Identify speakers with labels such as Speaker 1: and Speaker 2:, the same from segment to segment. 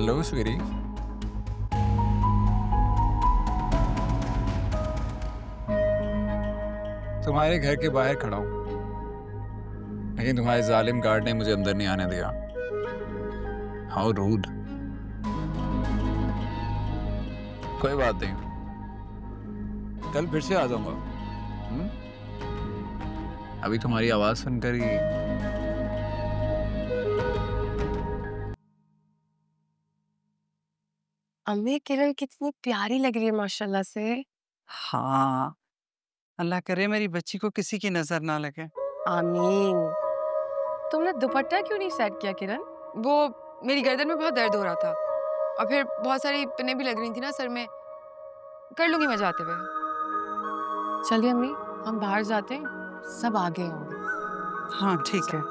Speaker 1: Hello Sweety. तुम्हारे घर के बाहर खड़ा हूँ, लेकिन तुम्हारे जालिम गार्ड ने मुझे अंदर नहीं आने दिया। How rude. कोई बात नहीं, कल फिर से आ जाऊंगा। अभी तुम्हारी आवाज सुनकर ही
Speaker 2: अम्मी किरण कितनी प्यारी लग रही है माशाल्लाह से।
Speaker 3: हाँ, अल्लाह करे मेरी बच्ची को किसी की नजर ना लगे।
Speaker 2: आमीन। तुमने दुपट्टा क्यों नहीं सेट किया किरण?
Speaker 4: वो मेरी गर्दन में बहुत दर्द हो रहा था और फिर बहुत सारी पिनें भी लग रही थी ना सर में। कर लूंगी मैं जाते हुए।
Speaker 2: चलिए अम्मी हम बाहर जाते हैं, सब आ गए होंगे।
Speaker 3: हाँ ठीक है।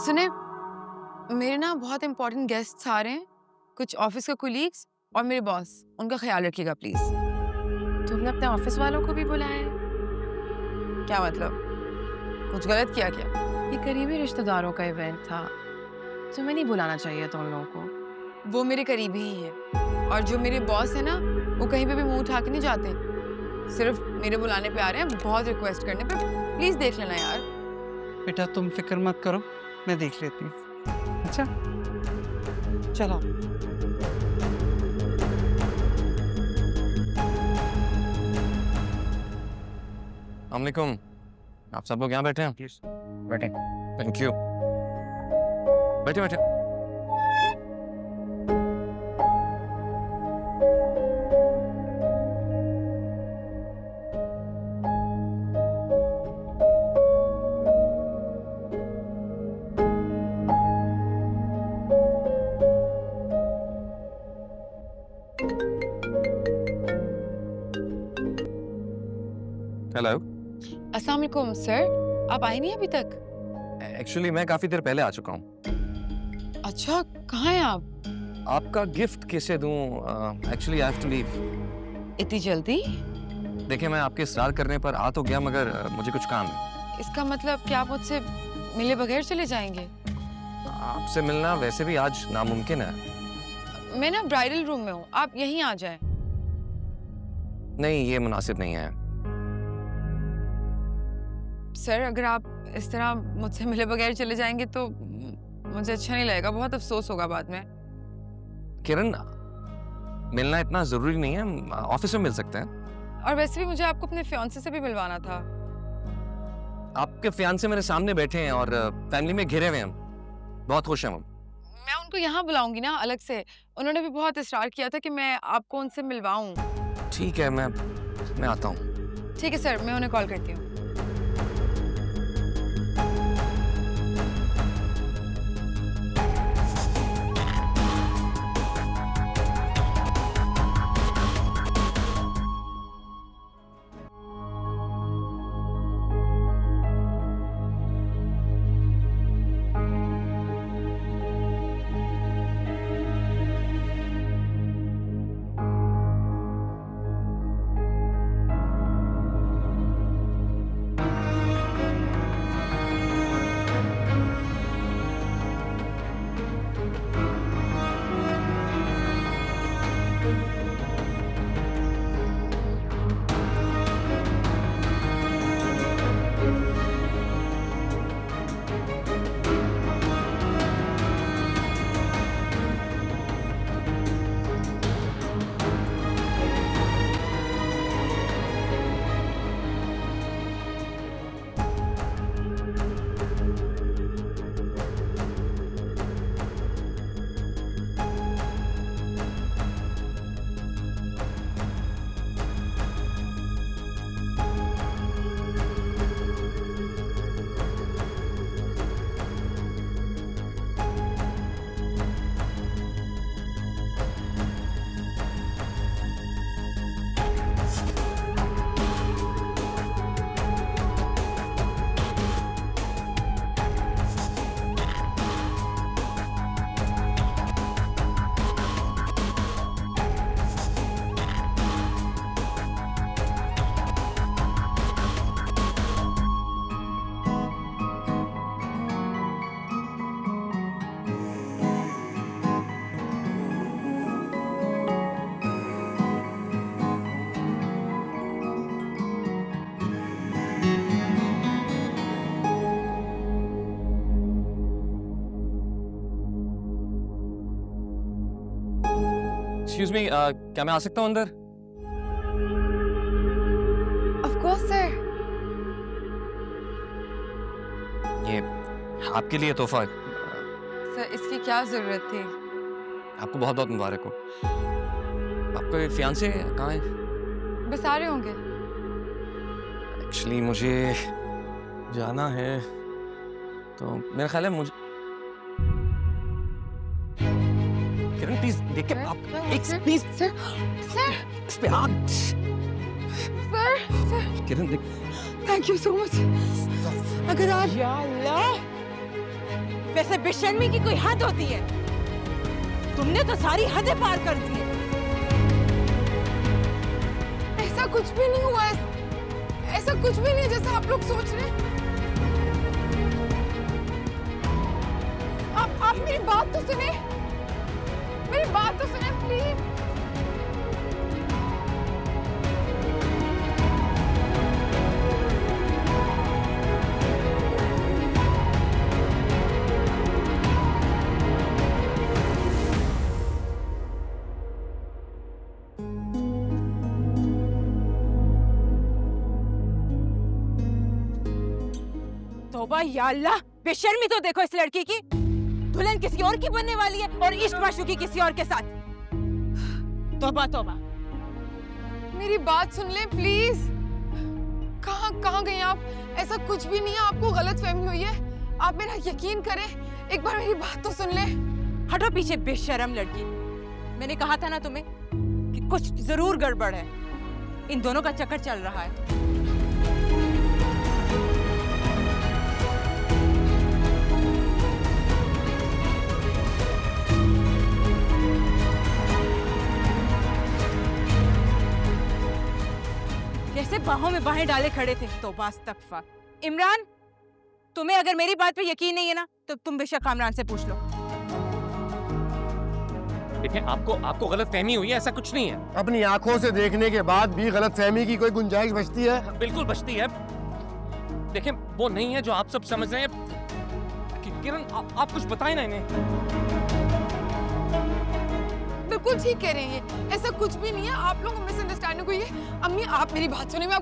Speaker 4: सुने, मेरे ना बहुत इंपॉर्टेंट गेस्ट्स आ रहे हैं, कुछ ऑफिस के कुलीग्स और मेरे बॉस, उनका ख्याल रखिएगा प्लीज।
Speaker 2: तुमने अपने ऑफिस वालों को भी बुलाया है?
Speaker 4: क्या मतलब, कुछ गलत किया क्या?
Speaker 2: ये करीबी रिश्तेदारों का इवेंट था, तुम्हें नहीं बुलाना चाहिए था उन लोगों को।
Speaker 4: वो मेरे करीबी ही है, और जो मेरे बॉस है ना, वो कहीं पे भी मुंह उठा के नहीं जाते, सिर्फ मेरे बुलाने पे आ रहे हैं, बहुत रिक्वेस्ट करने पे। प्लीज देख लेना यार।
Speaker 3: बेटा तुम फिक्र मत करो, मैं देख लेती हूँ। अच्छा चलो।
Speaker 5: अस्सलामुअलैकुम, आप सब लोग यहाँ बैठे हैं? बैठे। Thank you. बैठे बैठे। हेलो।
Speaker 4: अस्सलाम वालेकुम सर, आप आए नहीं अभी तक?
Speaker 5: एक्चुअली मैं काफी देर पहले आ चुका हूँ।
Speaker 4: अच्छा, कहाँ हैं आप?
Speaker 5: आपका गिफ्ट किसे दूँ? Actually I have to leave.
Speaker 4: इतनी जल्दी?
Speaker 5: देखिए मैं आपके इसरार करने पर आ तो गया, मगर मुझे कुछ काम है।
Speaker 4: इसका मतलब कि आप मुझसे मिले बगैर चले जाएंगे?
Speaker 5: आपसे मिलना वैसे भी आज नामुमकिन है।
Speaker 4: मैं ना ब्राइडल रूम में हूँ, आप यहीं आ जाएं।
Speaker 5: नहीं, ये मुनासिब नहीं है।
Speaker 4: सर अगर आप इस तरह मुझसे मिले बगैर चले जाएंगे तो मुझे अच्छा नहीं लगेगा, बहुत अफसोस होगा बाद में।
Speaker 5: किरण, मिलना इतना जरूरी नहीं है, ऑफिस में मिल सकते हैं।
Speaker 4: और वैसे भी मुझे आपको अपने फियांसे से भी मिलवाना था।
Speaker 5: आपके फियांसे मेरे सामने बैठे हैं और फैमिली में घिरे हुए हैं, बहुत खुश हैं वो।
Speaker 4: मैं उनको यहाँ बुलाऊंगी ना अलग से, उन्होंने भी बहुत इसरार किया था कि मैं आपको उनसे मिलवाऊं।
Speaker 5: ठीक है, मैं आता हूँ।
Speaker 4: ठीक है सर, मैं उन्हें कॉल करती हूँ।
Speaker 5: एक्सक्यूज मी, क्या मैं आ सकता हूँ अंदर?
Speaker 4: Of course sir.
Speaker 5: ये आपके लिए तोहफा है।
Speaker 4: सर इसकी क्या जरूरत थी?
Speaker 5: आपको बहुत बहुत मुबारक हो। आपका फियांसे कहाँ है?
Speaker 4: बस आ रहे होंगे।
Speaker 5: एक्चुअली मुझे जाना है, तो मेरा ख्याल है मुझे किरण प्लीज देख के आप एक प्लीज
Speaker 4: सर सर
Speaker 5: इस पे आप
Speaker 4: सर सर
Speaker 5: किरण देख।
Speaker 4: Thank you so much. अगर आप
Speaker 6: या अल्लाह, वैसे बेशर्मी की कोई हद होती है? तुमने तो सारी हदें पार कर दी है।
Speaker 4: ऐसा कुछ भी नहीं हुआ है, ऐसा कुछ भी नहीं जैसा आप लोग सोच रहे हैं। आप मेरी बात तो सुने, मेरी बात तो सुने प्लीज।
Speaker 6: तौबा या अल्लाह, बेशर्मी तो देखो इस लड़की की। दुल्हन किसी और की बनने वाली है और इश्क माशूकी किसी और के साथ। तौबा तौबा।
Speaker 4: मेरी बात सुन ले प्लीज। कहाँ गई आप? ऐसा कुछ भी नहीं है, आपको गलतफहमी हुई है। आप मेरा यकीन करें, एक बार मेरी बात तो सुन ले।
Speaker 6: हटो पीछे बेशरम लड़की। मैंने कहा था ना तुम्हें कि कुछ जरूर गड़बड़ है। इन दोनों का चक्कर चल रहा है। कैसे बाहों में बाहें डाले खड़े थे। तौबा अस्तगफा। इमरान, तुम्हें अगर मेरी बात पे यकीन नहीं है ना, तो तुम बेशक कामरान से पूछ लो।
Speaker 5: देखिए आपको गलतफहमी हुई है, ऐसा कुछ नहीं है।
Speaker 7: अपनी आंखों से देखने के बाद भी गलतफहमी की कोई गुंजाइश बचती है?
Speaker 5: बिल्कुल बचती है। देखिए वो नहीं है जो आप सब समझ रहे हैं। किरण आप कुछ बताएं ना इन्हें।
Speaker 4: बिल्कुल ठीक कह रही हैं, ऐसा कुछ भी नहीं है। आप लोगों को मिसअंडरस्टैंडिंग हुई है। अम्मी आप मेरी बात सुनिए। मैं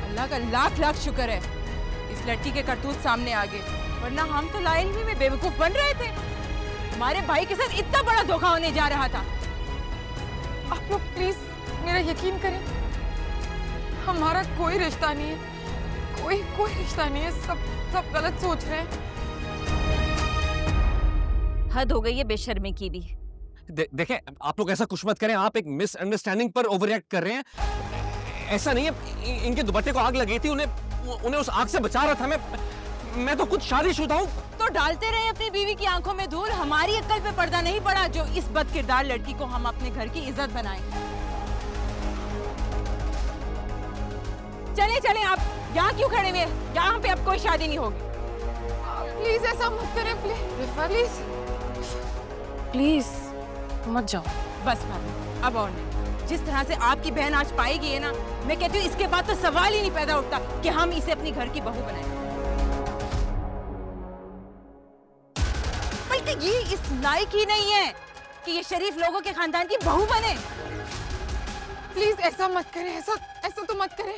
Speaker 6: अल्लाह का लाख लाख शुक्र है इस लड़की के करतूत सामने आ गए, वरना हम तो लाइनवी में बेवकूफ बन रहे थे। हमारे भाई के साथ इतना बड़ा धोखा होने जा रहा था।
Speaker 4: आप लोग प्लीज मेरा यकीन करें, हमारा कोई रिश्ता नहीं है, कोई रिश्ता नहीं है। सब गलत सोच रहे हैं।
Speaker 6: हद हो गई है बेशर्मी की भी।
Speaker 5: देखें आप लोग ऐसा कुछ मत करें। आप एक मिसअंडरस्टैंडिंग पर ओवररिएक्ट कर रहे हैं। ऐसा नहीं है। इनके दुपट्टे को आग लगी थी, उन्हें उस आग से बचा रहा था। मैं तो खुद शादीशुदा हूँ।
Speaker 6: तो डालते रहे अपनी बीवी की आंखों में धूल। हमारी अक्ल पे पर्दा नहीं पड़ा जो इस बदकिरदार लड़की को हम अपने घर की इज्जत बनाएं। चले चले, आप यहाँ क्यों खड़े हुए? यहाँ पे अब कोई शादी नहीं होगी।
Speaker 4: प्लीज ऐसा मत करें, प्लीज
Speaker 2: प्लीज मत जाओ।
Speaker 6: बस भाभी, अब और नहीं। जिस तरह से आपकी बहन आज पाएगी है ना, मैं कहती हूँ इसके बाद तो सवाल ही नहीं पैदा उठता कि हम इसे अपनी घर की बहू बनाएं। बल्कि ये इस लायक ही नहीं है कि ये शरीफ लोगों के खानदान की बहू बने।
Speaker 4: प्लीज ऐसा मत करें, ऐसा तो मत करें।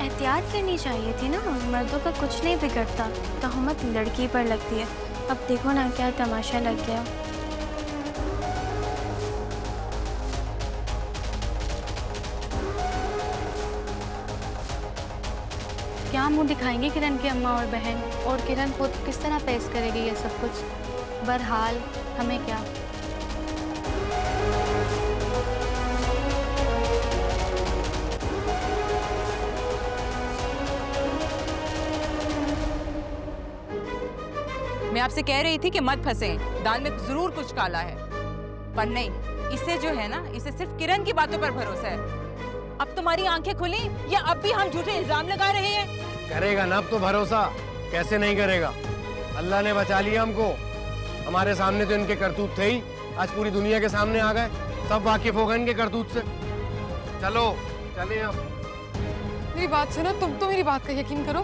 Speaker 8: एहतियात करनी चाहिए थी ना, मर्दों का कुछ नहीं बिगड़ता, तहमत लड़की पर लगती है। अब देखो ना क्या तमाशा लग गया। क्या मुंह दिखाएंगे किरण की अम्मा और बहन, और किरण खुद किस तरह पेश करेगी ये सब कुछ। बहरहाल हमें क्या।
Speaker 6: मैं आपसे कह रही थी कि मत फंसे, दाल में जरूर कुछ काला है। पर नहीं, इसे जो है ना, इसे सिर्फ किरण की बातों पर भरोसा है। अब तुम्हारी आंखें खुली या अब भी हम झूठे इल्जाम लगा रहे हैं?
Speaker 7: करेगा ना अब तो भरोसा, कैसे नहीं करेगा। अल्लाह ने बचा लिया हमको। हमारे सामने तो इनके करतूत थे ही, आज पूरी दुनिया के सामने आ गए, सब वाकिफ हो गए इनके करतूत से। चलो चलिए अब।
Speaker 4: मेरी बात सुनो, तुम तो मेरी बात का यकीन करो।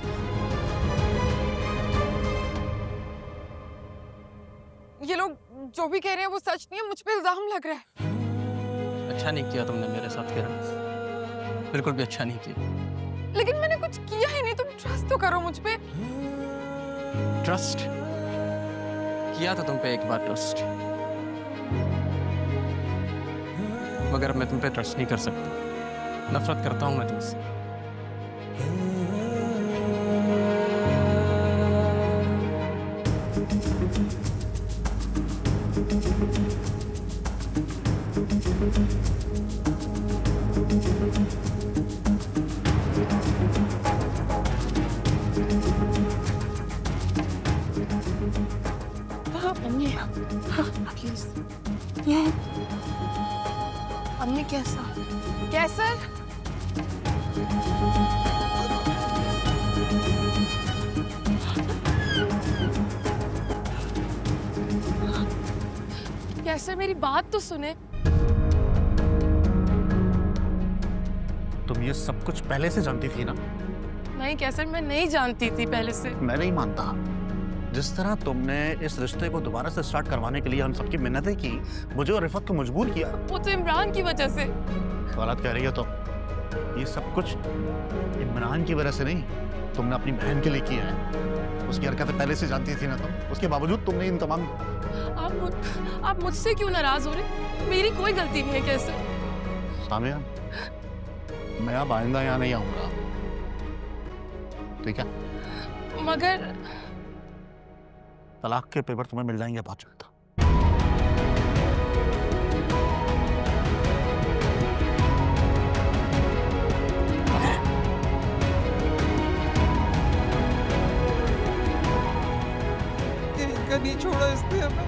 Speaker 4: ये लोग जो भी कह रहे हैं वो सच नहीं है, मुझ पे इल्जाम लग रहा है।
Speaker 5: अच्छा नहीं किया तुमने मेरे साथ किरण, बिल्कुल भी अच्छा नहीं किया।
Speaker 4: लेकिन मैंने कुछ किया ही नहीं, तुम ट्रस्ट तो करो मुझ पे।
Speaker 5: ट्रस्ट किया था तुम पे एक बार ट्रस्ट, मगर अब मैं तुम पे ट्रस्ट नहीं कर सकता। नफरत करता हूं मैं तुमसे।
Speaker 4: प्लीज अम्मी, कैसा कैसर? कैसर मेरी बात तो सुने।
Speaker 9: तुम ये सब कुछ पहले से जानती थी ना?
Speaker 2: नहीं कैसर, मैं नहीं जानती थी पहले से।
Speaker 9: मैं नहीं मानता। जिस तरह तुमने इस रिश्ते को दोबारा से स्टार्ट करवाने के लिए हम सबकी मिन्नतें की, मुझे और रिफत को मजबूर किया।
Speaker 2: वो तो इमरान की वजह से।
Speaker 9: गलत कह रही हो तुम। ये सब कुछ इमरान की वजह से नहीं, तुमने अपनी बहन के लिए किया है। उसकी हरकतें पहले से जानती थी ना तुम, उसके बावजूद तुमने इन तमाम।
Speaker 2: आप मुझसे क्यों नाराज हो रहे? मेरी कोई गलती नहीं है कैसर।
Speaker 9: सामिया, मैं अब आइंदा यहाँ नहीं आऊंगा, ठीक है?
Speaker 2: मगर
Speaker 9: तलाक के पेपर तुम्हें मिल जाएंगे बहुत जल्द।
Speaker 3: नहीं छोड़ा इसने हमें।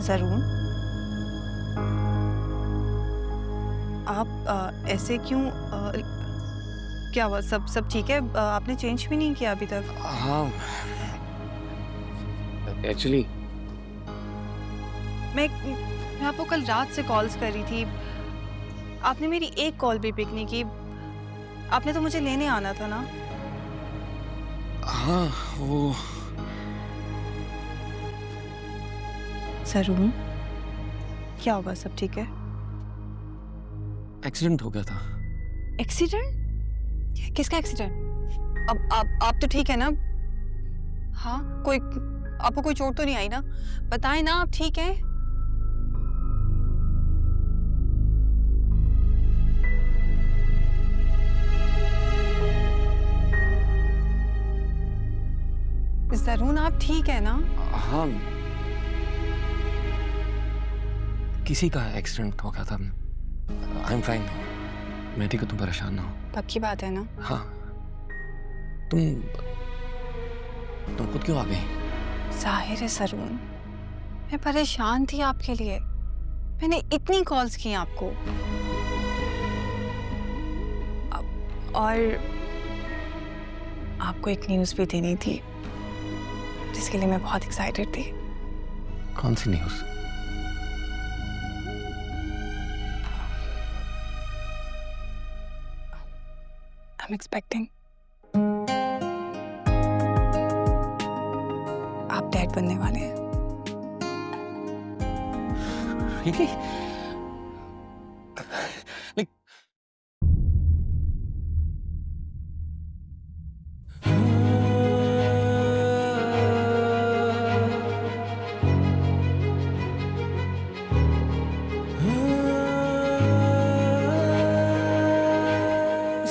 Speaker 10: जरूर। आप ऐसे क्यों? क्या हुआ? सब ठीक है? आपने चेंज भी नहीं किया अभी तक?
Speaker 5: हाँ, एक्चुअली
Speaker 10: मैं आपको कल रात से कॉल्स कर रही थी, आपने मेरी एक कॉल भी पिक नहीं की। आपने तो मुझे लेने आना था ना?
Speaker 5: हाँ, वो
Speaker 10: जरूर। क्या होगा? सब ठीक है?
Speaker 5: एक्सीडेंट हो गया था।
Speaker 10: एक्सीडेंट? किसका एक्सीडेंट? अब आप तो ठीक है ना? हाँ, कोई आपको कोई चोट तो नहीं आई ना? बताएं ना, आप ठीक हैं? जरूर आप ठीक है ना?
Speaker 5: हाँ, किसी का एक्सीडेंट हो गया था। I am fine. मैं ठीक हूँ, तुम परेशान ना हो।
Speaker 10: पक्की बात है ना?
Speaker 5: हाँ। तुम खुद क्यों आ गई?
Speaker 10: जाहिर है सरून, मैं परेशान थी आपके लिए। मैंने इतनी कॉल्स की आपको, और आपको एक न्यूज़ भी देनी थी जिसके लिए मैं बहुत एक्साइटेड थी।
Speaker 5: कौन सी न्यूज़?
Speaker 10: I'm expecting। आप डैड बनने वाले हैं।
Speaker 5: Really? Like,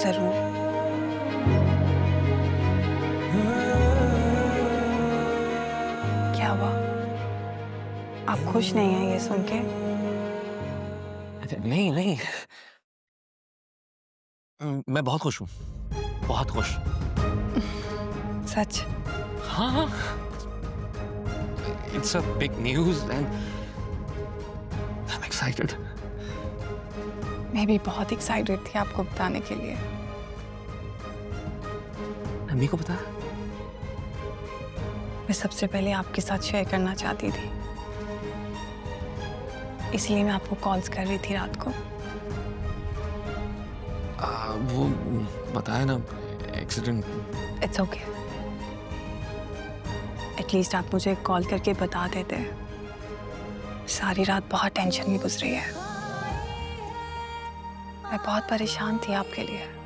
Speaker 10: जरूर। क्या हुआ? आप खुश नहीं हैं ये सुन के?
Speaker 5: नहीं, मैं बहुत खुश हूँ, बहुत खुश।
Speaker 10: सच?
Speaker 5: हाँ, it's a big news and I'm excited।
Speaker 10: मैं भी बहुत एक्साइटेड थी आपको बताने के लिए।
Speaker 5: अम्मी को बता।
Speaker 10: मैं सबसे पहले आपके साथ शेयर करना चाहती थी, इसलिए मैं आपको कॉल्स कर रही थी रात को।
Speaker 5: वो बताया ना, एक्सीडेंट।
Speaker 10: इट्स ओके, एटलीस्ट आप मुझे कॉल करके बता देते। सारी रात बहुत टेंशन में गुजरी है, मैं बहुत परेशान थी आपके लिए।